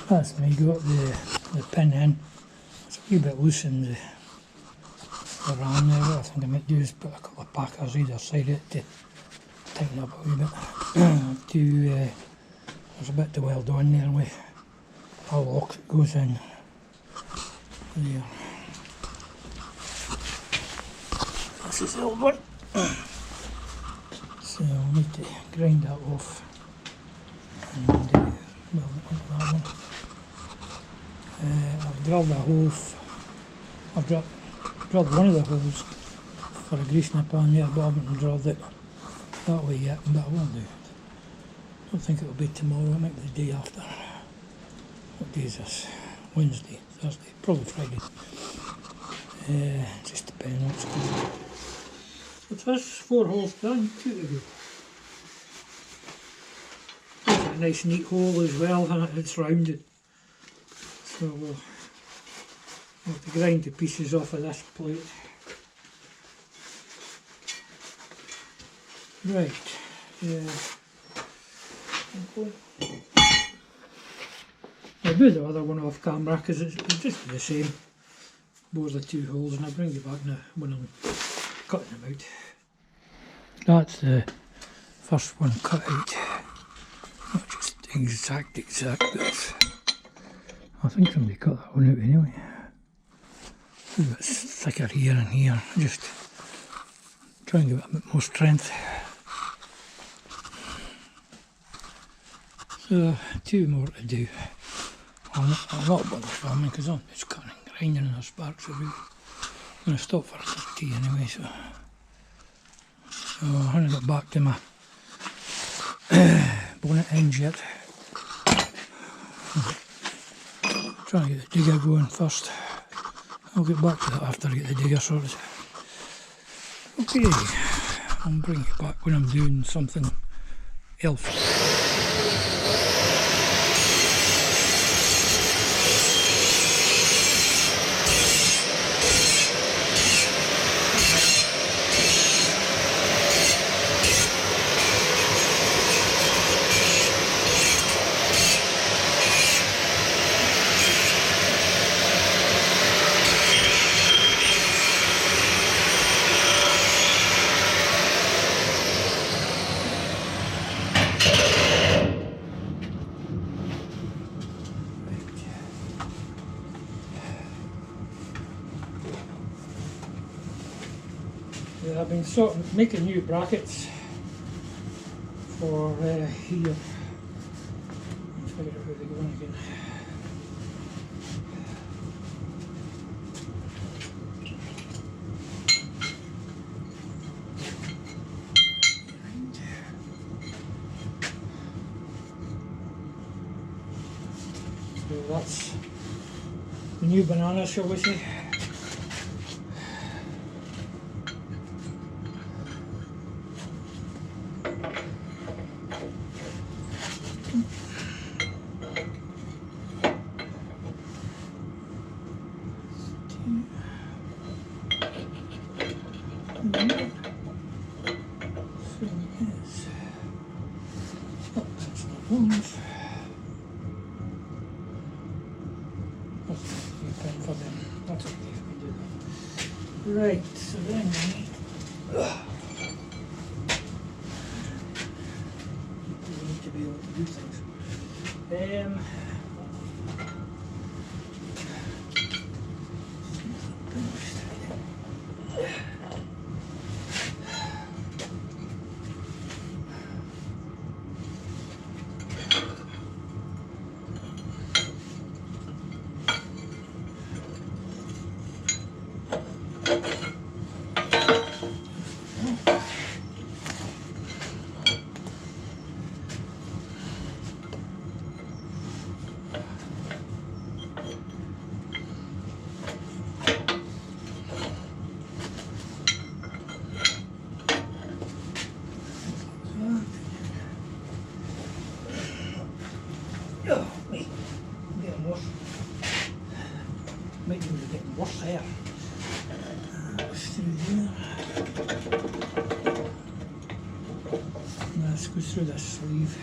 That's me, got the pin in. It's a wee bit loose in the ram there. What I think I might do is put a couple of packers either side of it to tighten up a wee bit. There's a bit to weld on there with a lock that goes in there. This is the old one. So I'll need to grind that off and weld it onto that one. I've drilled a hole. I've drilled one of the holes for a grease nip on there, but I haven't drilled it that way yet, but I will do. I don't think it'll be tomorrow, it might be the day after. What day is this? Wednesday, Thursday, probably Friday. Just depending on what's going on. But this 4 holes done, 2 to go. It's a nice neat hole as well, and it's rounded. So we'll have to grind the pieces off of this plate. Right, I'll do the other one off camera because it's just the same. Bores the 2 holes, and I'll bring you back now when I'm cutting them out. That's the first one cut out. Not just exact bits. I think somebody cut that one out anyway. A bit thicker here and here. Just try and give it a bit more strength. So 2 more to do. I'm not bothered filming because I'm just cutting and grinding and the sparks are out. I'm going to stop for a cup of tea anyway. So I haven't got back to my bonnet ends yet. Trying to get the digger going first. I'll get back to that after I get the digger sorted. Okay, I'll bring you back when I'm doing something else. I've been making new brackets for here. Let's figure out how they go in again. So that's the new banana, shall we say. Right, so then we need to be able to do things. Oh, me. I'm getting worse. Might be getting worse there. Through there. Let's go through this sleeve.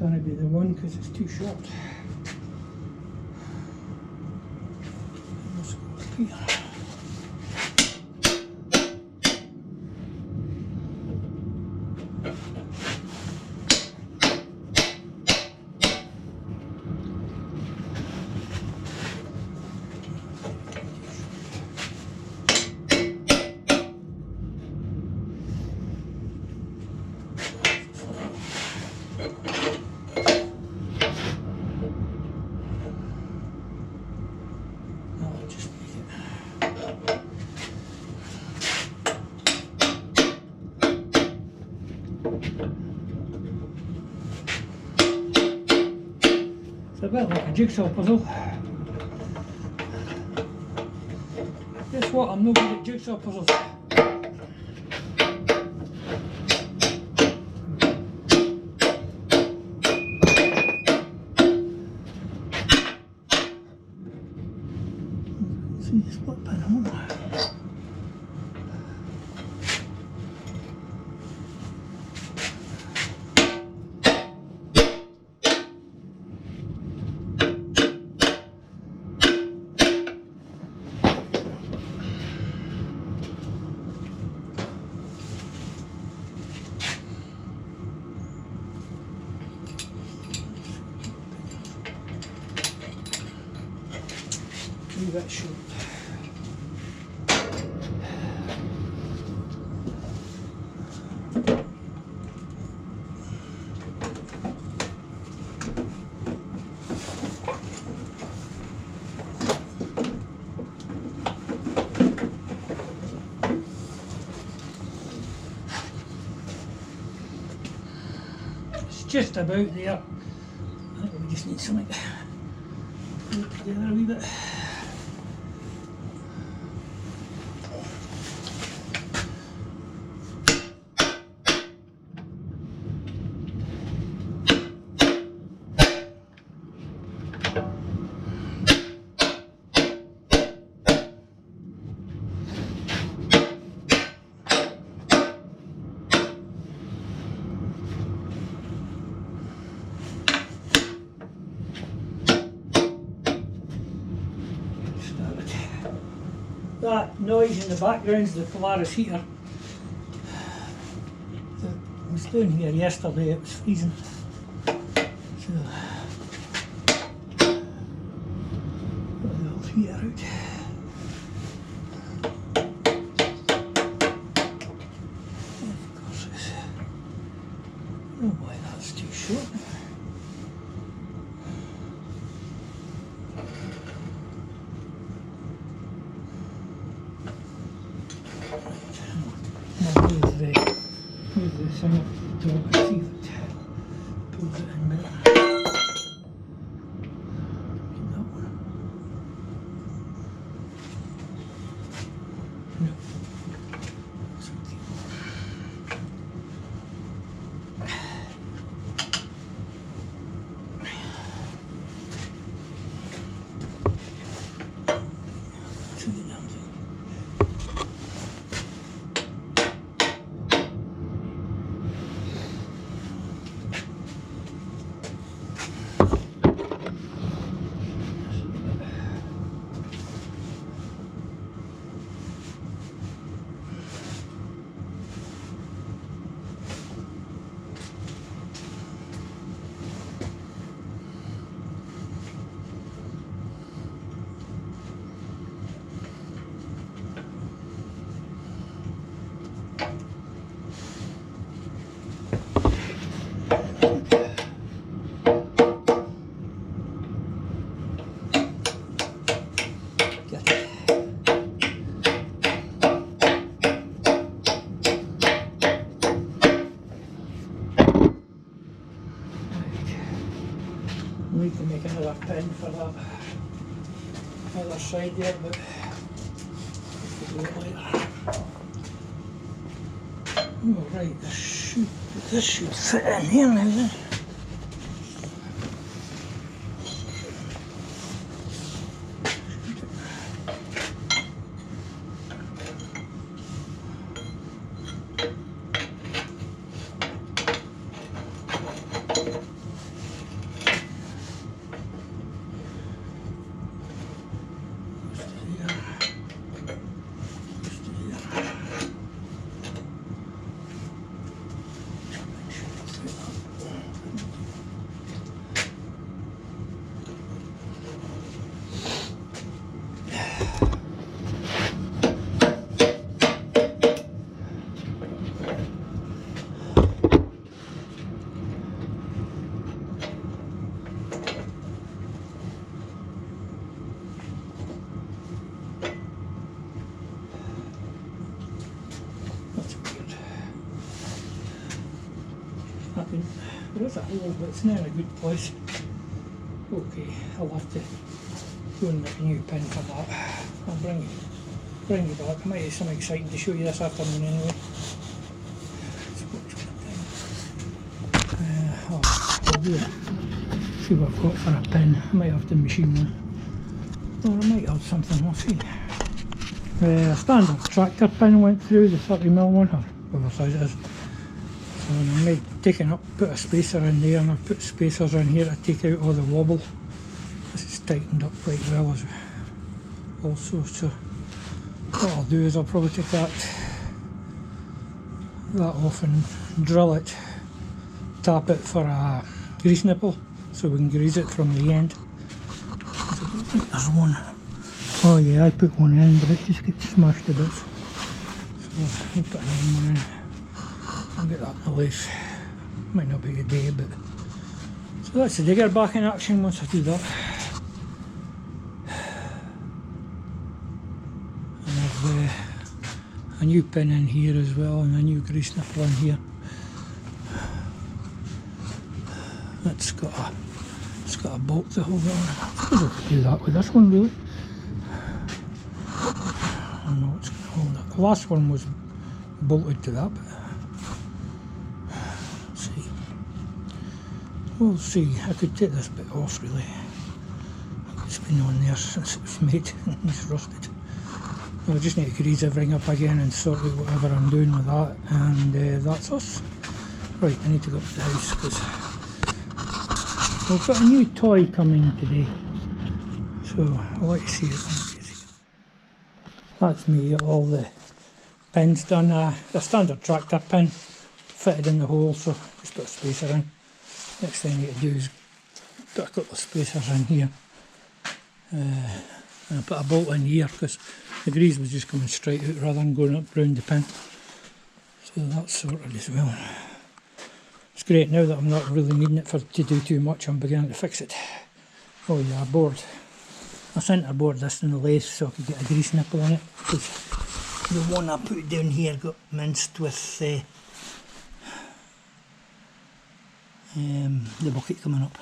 can't be the one because it's too short. Let's go up here. It's a bit like a jigsaw puzzle. Guess what? I'm no good at jigsaw puzzles. See the split pin on there. That short. It's just about there. I think we just need something to put it together a wee bit. That noise in the background is the Polaris heater. I was down here yesterday, it was freezing. So, put the old heater out. Of course it's, oh boy, that's too short. Here's the thing up the top, see if it pulls it in better. That one. No. We need to make another pin for that other side there, but we'll do it later. Oh right, this should fit in here now then. There is a hole, but it's not in a good place. Okay, I'll have to go and make a new pin for that. I'll bring you back. I might have something exciting to show you this afternoon anyway. I'll do it. See what I've got for a pin. I might have to machine one. Or I might have something, we'll see. A standard tractor pin went through, the 30mm one, or whatever size it is. So I made taking up, put a spacer in there, and I've put spacers in here to take out all the wobble. This is tightened up quite well as also, so what I'll do is I'll probably take that off and drill it, tap it for a grease nipple so we can grease it from the end. There's one. Oh yeah, I put one in, but it just gets smashed to bits. So I'll put another one in. I'll get that in the lathe. Might not be a day, but so that's the digger back in action once I do that. And I've a new pin in here as well, and a new grease nipple in here. It's got a bolt to hold it on. I suppose I could do that with this one really. I don't know what's going to hold it. The last one was bolted to that, but let's see. We'll see. I could take this bit off really. It's been on there since it was made and it's rusted. I just need to grease everything up again and sort out whatever I'm doing with that, and that's us. Right, I need to go up to the house because we've got a new toy coming today, so I'll let you see it. That's me, all the pins done. The standard tractor pin fitted in the hole, so just put a spacer in. Next thing I need to do is put a couple of spacers in here, and I put a bolt in here because the grease was just coming straight out rather than going up round the pin, so that's sorted as well. It's great now that I'm not really needing it to do too much. I'm beginning to fix it. Oh yeah, board. I centre board this in the lathe so I could get a grease nipple on it, because the one I put down here got minced with the bucket coming up.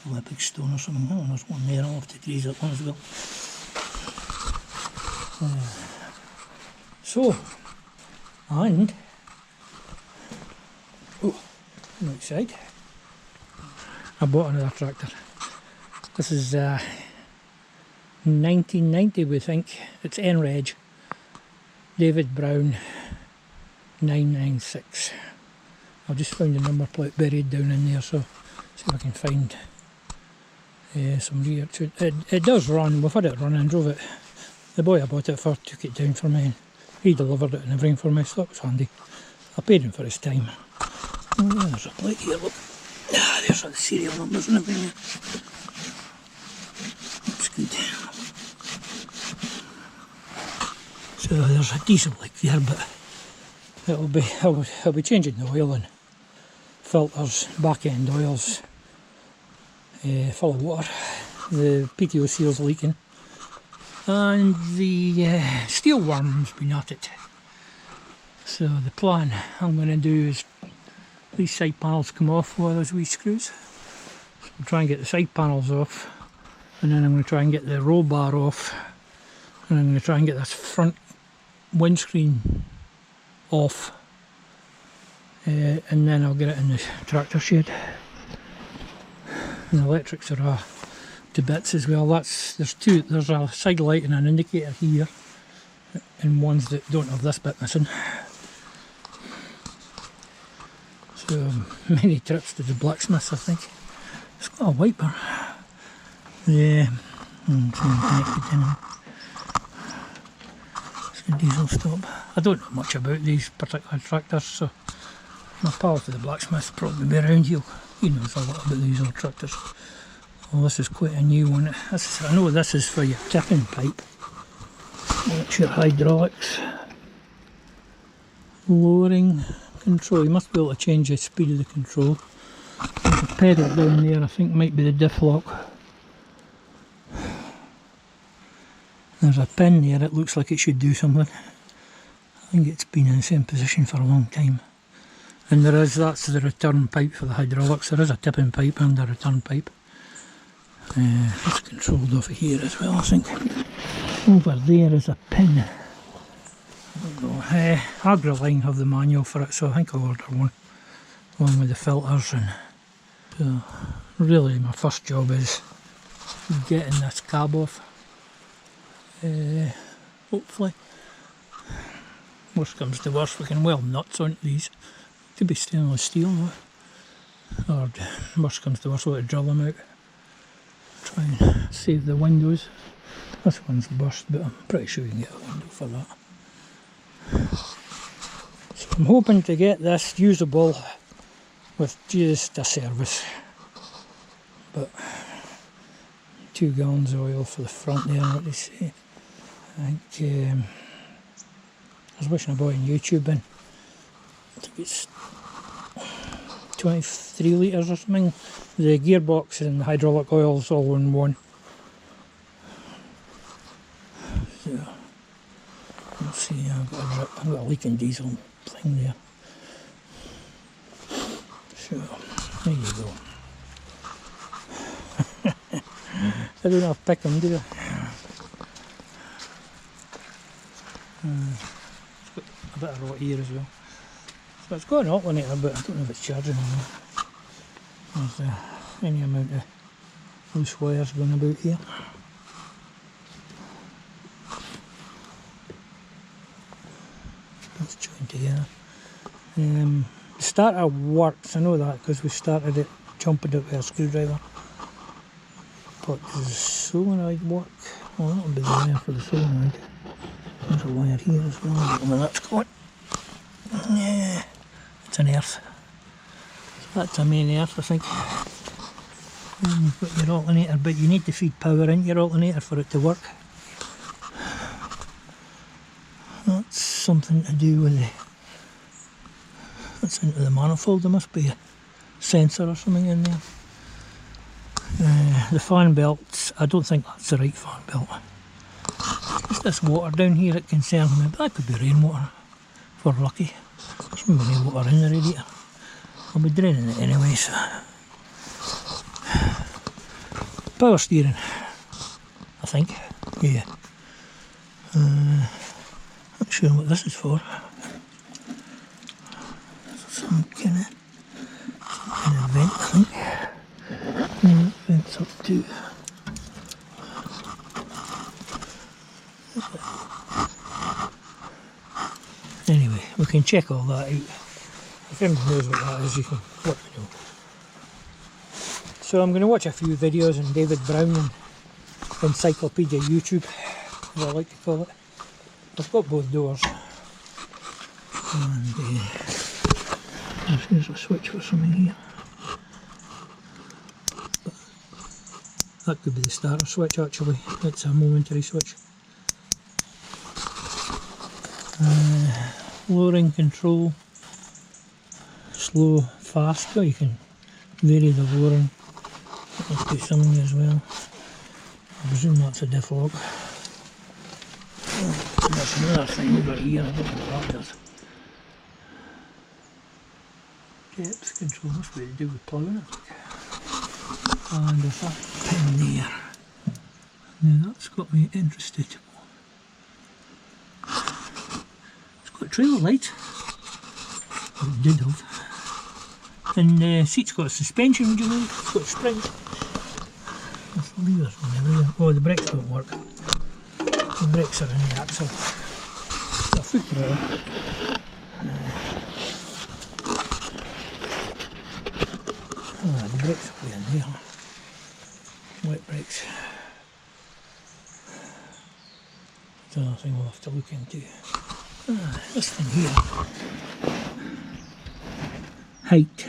Probably a big stone or something. Oh, there's one there. I'll have to grease that one as well. And outside I bought another tractor. This is 1990 we think. It's NREG David Brown 996. I've just found the number plate buried down in there, so see if I can find some rear to it. It does run. We've had it running, drove it. The boy I bought it for took it down for me and he delivered it and everything for me, so that was handy. I paid him for his time. Oh yeah, there's a plate here, look. There's the serial numbers and everything. That's good. So there's a diesel leak there, but I'll be changing the oil and filters, back end oils full of water. The PTO seal's leaking. And the steel worm's been at it. So the plan I'm going to do is these side panels come off with those wee screws. So I'll try and get the side panels off, and then I'm going to try and get the roll bar off, and I'm going to try and get this front windscreen off, and then I'll get it in the tractor shed. And the electrics are to bits as well. There's a side light and an indicator here, and ones that don't have this bit missing. So many trips to the blacksmith, I think. It's got a wiper. Yeah, connected in. It's a diesel stop. I don't know much about these particular tractors, so my pal to the blacksmith probably be around. He knows a lot about these old tractors. Well, this is quite a new one. I know this is for your tipping pipe. That's your hydraulics. Lowering control. You must be able to change the speed of the control. There's a pedal down there, I think might be the diff lock. There's a pin there, it looks like it should do something. I think it's been in the same position for a long time. And that's the return pipe for the hydraulics. There is a tipping pipe and a return pipe. It's controlled off of here as well, I think. Over there is a pin. I don't know. Agri-Line have the manual for it, so I think I'll order one. Along with the filters. And so really my first job is getting this cab off. Hopefully. Worst comes to worst, we can weld nuts onto these. Could be stainless steel, or worst comes to worst, we'll drill them out. Try and save the windows. This one's burst, but I'm pretty sure you can get a window for that. So I'm hoping to get this usable with just a service. But 2 gallons of oil for the front there, what they say. I think I was watching a boy on YouTube, and I think it's 23 litres or something. The gearbox and the hydraulic oil's all in one. So let's see, I've got a leaking diesel thing there. So there you go. I don't have to pick them, do I? It's got a bit of rot here as well. So it's got an alternator, but I don't know if it's charging or not. There's any amount of loose wires going about here. That's joined together. The starter works, I know that, because we started it, jumping it with a screwdriver. But does the solenoid work? Well, that'll be the wire for the solenoid. There's a wire here as well. I don't know where that's going. Yeah, it's an earth. So that's a main earth, I think. And you've got your alternator, but you need to feed power into your alternator for it to work. That's something to do with that's into the manifold. There must be a sensor or something in there. The fan belts, I don't think that's the right fan belt. It's this water down here that concerns me, but that could be rainwater, if we're lucky. There's maybe no water in the radiator. I'll be draining it anyway, so. Power steering, I think, yeah. Not sure what this is for. Some kind of vent, I think. Yeah, vents up too. Anyway, we can check all that out. If anyone knows what that is, you can let me know. So I'm going to watch a few videos on David Brown and Encyclopedia YouTube, as I like to call it. I've got both doors. And there's a switch for something here. That could be the starter switch actually, it's a momentary switch. Lowering control, slow, fast, so you can vary the lowering. Let's do something as well. I presume that's a diff lock. There's another thing over here, I don't know what that does. Depth control, must be to do with ploughing it. And there's that pin there. Now that's got me interested. It's got trailer lights. Or it did have. And the seat's got a suspension, would you know? It's got springs. There's levers on everywhere. Oh, the brakes don't work. The brakes are in the axle. It's a foot brake. The brakes will be in there. Wet brakes. That's another thing we'll have to look into. This thing here. Height.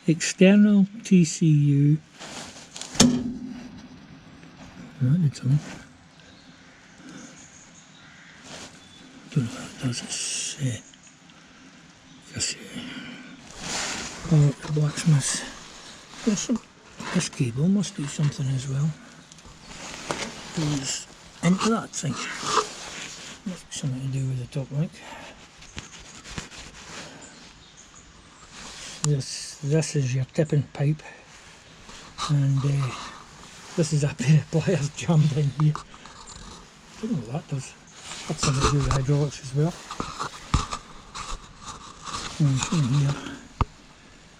External TCU. That did something. Don't know what it does. It's just oh, the blacksmiths. There's some. This cable must do something as well. Goes into that thing. Must be something to do with the top link. This is your tipping pipe, and this is a pair of pliers jammed in here. I don't know what that does. That's something to do with hydraulics as well. In here,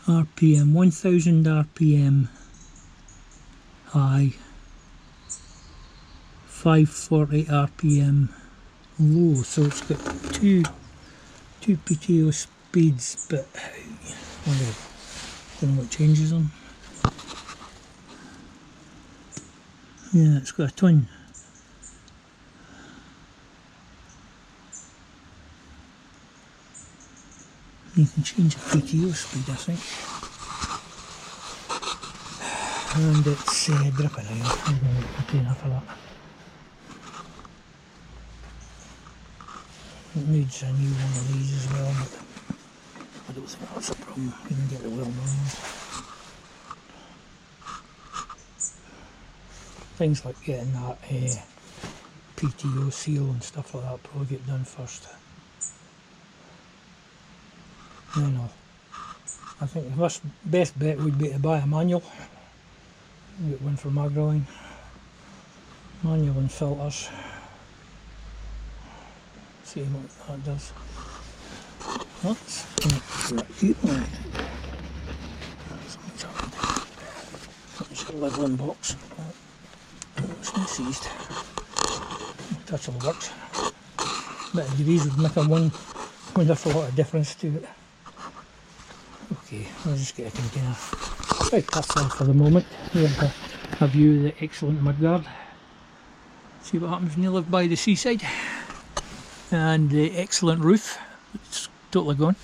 RPM 1000 RPM high, 540 RPM low. So it's got two PTO speeds, but I don't know what changes them. Yeah, it's got a twin. You can change the PTO speed, I think. And it's dripping oil. I'm going to pay enough for that. It needs a new one of these as well, but I don't think that's a problem. You can get it well normal. Things like getting that PTO seal and stuff like that probably get done first. Then I think the best bet would be to buy a manual. Get one for my grilling. Manual and filters. See what that does. That's a leveling box. It's been seized. Touch all works. Bit of grease would make a wonderful lot of difference to it. Okay, I'll just get a container. Right, that's all for the moment. Here's a view of the excellent mudguard. See what happens when you live by the seaside. And the excellent roof. It's totally gone.